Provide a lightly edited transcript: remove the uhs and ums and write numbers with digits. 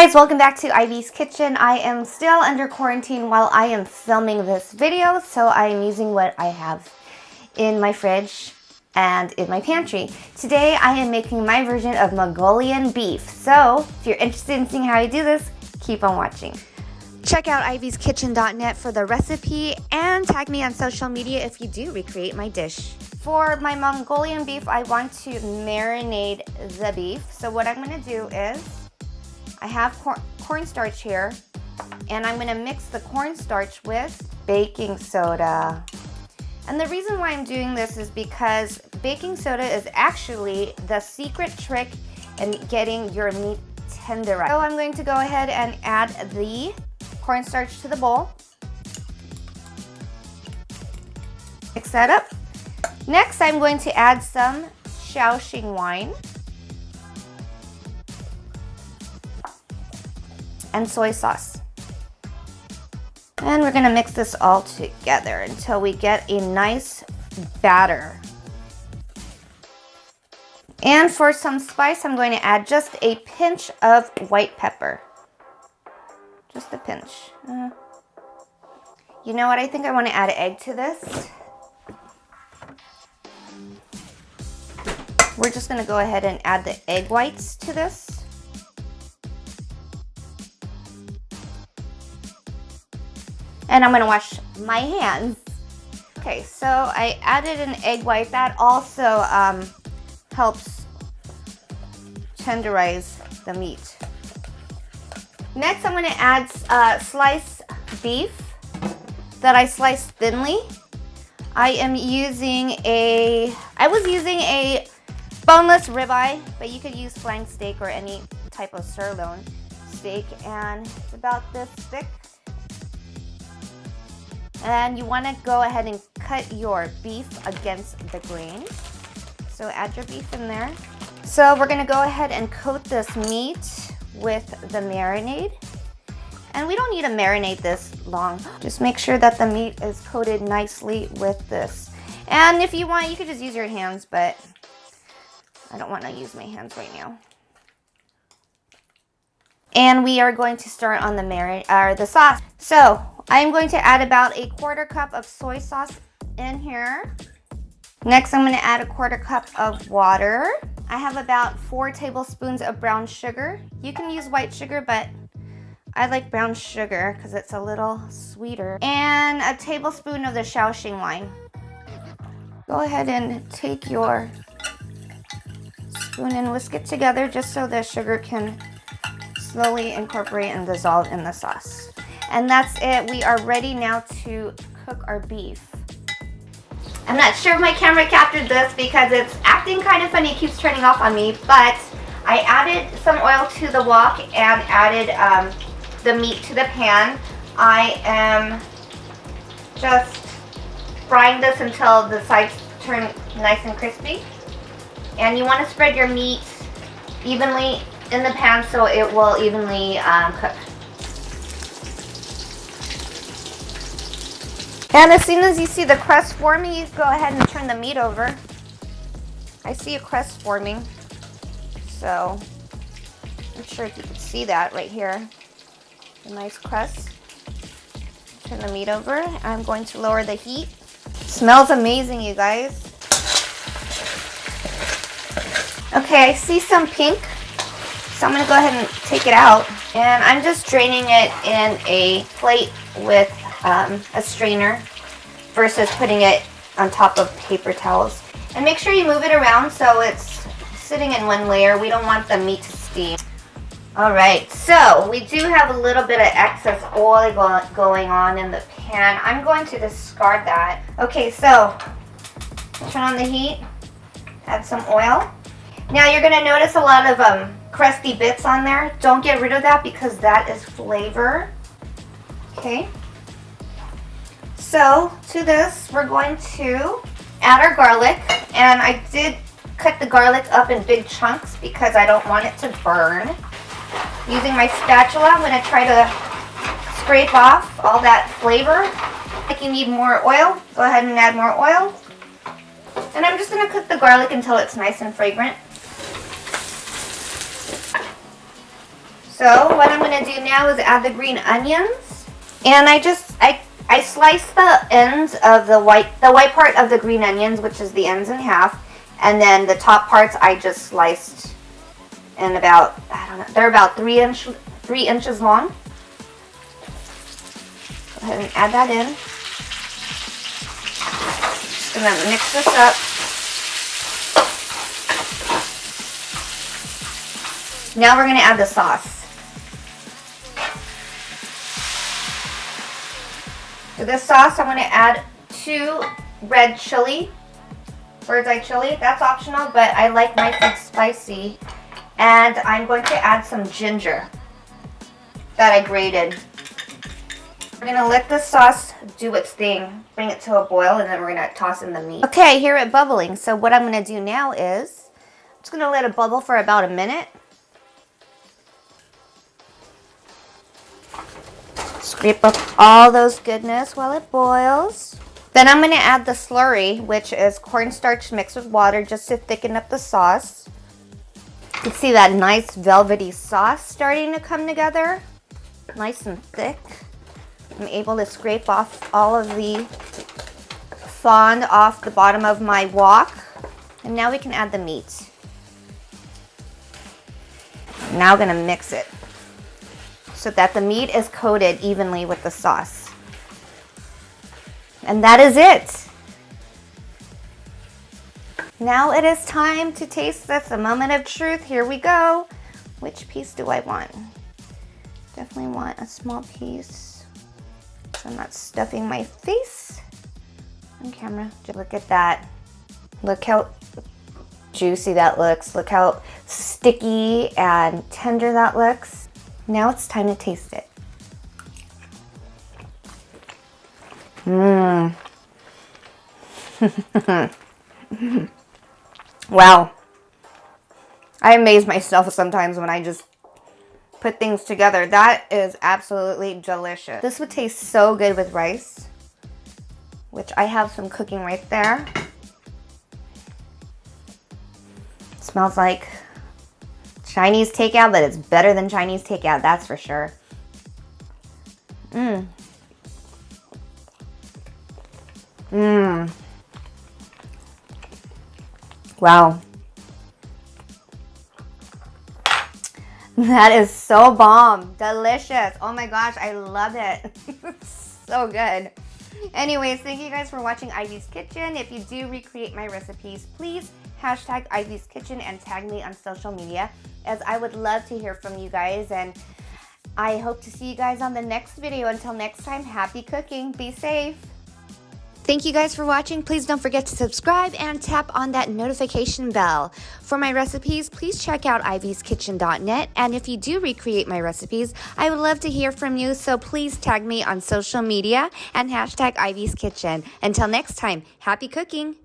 guys, welcome back to Ivy's Kitchen. I am still under quarantine while I am filming this video, so I am using what I have in my fridge and in my pantry. Today I am making my version of Mongolian beef, so if you're interested in seeing how I do this, keep on watching. Check out ivyskitchen.net for the recipe and tag me on social media if you do recreate my dish. For my Mongolian beef, I want to marinate the beef. So what I'm going to do is I have cornstarch here, and I'm going to mix the cornstarch with baking soda. And the reason why I'm doing this is because baking soda is actually the secret trick in getting your meat tenderized. So I'm going to go ahead and add the cornstarch to the bowl. Mix that up. Next, I'm going to add some Shaoxing wine and soy sauce. And we're going to mix this all together until we get a nice batter. And for some spice, I'm going to add just a pinch of white pepper. Just a pinch. You know what? I think I want to add an egg to this. We're just going to go ahead and add the egg whites to this. And I'm going to wash my hands. Okay, so I added an egg white. That also helps tenderize the meat. Next, I'm going to add sliced beef that I sliced thinly. I was using a boneless ribeye, but you could use flank steak or any type of sirloin steak, and it's about this thick. And you want to go ahead and cut your beef against the grain. So add your beef in there. So we're going to go ahead and coat this meat with the marinade. And we don't need to marinate this long. Just make sure that the meat is coated nicely with this. And if you want, you could just use your hands, but I don't want to use my hands right now. And we are going to start on the sauce. So I'm going to add about a 1/4 cup of soy sauce in here. Next, I'm going to add a 1/4 cup of water. I have about 4 tablespoons of brown sugar. You can use white sugar, but I like brown sugar because it's a little sweeter. And a tablespoon of the Shaoxing wine. Go ahead and take your spoon and whisk it together just so the sugar can slowly incorporate and dissolve in the sauce. And that's it. We are ready now to cook our beef. I'm not sure if my camera captured this because it's acting kind of funny. It keeps turning off on me, but I added some oil to the wok and added the meat to the pan. I am just frying this until the sides turn nice and crispy. And you want to spread your meat evenly in the pan so it will evenly cook. And as soon as you see the crust forming, you go ahead and turn the meat over. I see a crust forming, so I'm sure if you can see that right here. A nice crust. Turn the meat over. I'm going to lower the heat. Smells amazing, you guys. Okay, I see some pink, so I'm going to go ahead and take it out. And I'm just draining it in a plate with a strainer versus putting it on top of paper towels. And make sure you move it around so it's sitting in one layer. We don't want the meat to steam. Alright, so we do have a little bit of excess oil going on in the pan. I'm going to discard that. Okay, so turn on the heat, add some oil. Now you're going to notice a lot of crusty bits on there. Don't get rid of that because that is flavor. Okay. So to this, we're going to add our garlic. And I did cut the garlic up in big chunks because I don't want it to burn. Using my spatula, I'm going to try to scrape off all that flavor. If you need more oil, go ahead and add more oil. And I'm just going to cook the garlic until it's nice and fragrant. So what I'm going to do now is add the green onions. And I slice the ends of the white part of the green onions, which is the ends, in half. And then the top parts I just sliced in about, I don't know, they're about 3 inches long. Go ahead and add that in. Just going to mix this up. Now we're going to add the sauce. To this sauce, I'm going to add 2 red chili, bird's eye chili. That's optional, but I like my food spicy. And I'm going to add some ginger that I grated. We're going to let the sauce do its thing, bring it to a boil, and then we're going to toss in the meat. Okay, I hear it bubbling. So what I'm going to do now is, I'm just going to let it bubble for about a minute. Scrape up all those goodness while it boils. Then I'm going to add the slurry, which is cornstarch mixed with water just to thicken up the sauce. You can see that nice velvety sauce starting to come together. Nice and thick. I'm able to scrape off all of the fond off the bottom of my wok. And now we can add the meat. Now I'm going to mix it so that the meat is coated evenly with the sauce. And that is it. Now it is time to taste this, a moment of truth. Here we go. Which piece do I want? Definitely want a small piece, so I'm not stuffing my face on camera. Look at that. Look how juicy that looks. Look how sticky and tender that looks. Now it's time to taste it. Mmm. Wow. I amaze myself sometimes when I just put things together. That is absolutely delicious. This would taste so good with rice, which I have some cooking right there. It smells like Chinese takeout, but it's better than Chinese takeout, that's for sure. Mmm. Mmm. Wow. That is so bomb. Delicious. Oh my gosh, I love it. So good. Anyways, thank you guys for watching Ivy's Kitchen. If you do recreate my recipes, please hashtag Ivy's Kitchen and tag me on social media, as I would love to hear from you guys. And I hope to see you guys on the next video. Until next time, happy cooking. Be safe. Thank you guys for watching. Please don't forget to subscribe and tap on that notification bell. For my recipes, please check out ivyskitchen.net. And if you do recreate my recipes, I would love to hear from you. So please tag me on social media and hashtag Ivy's Kitchen. Until next time, happy cooking.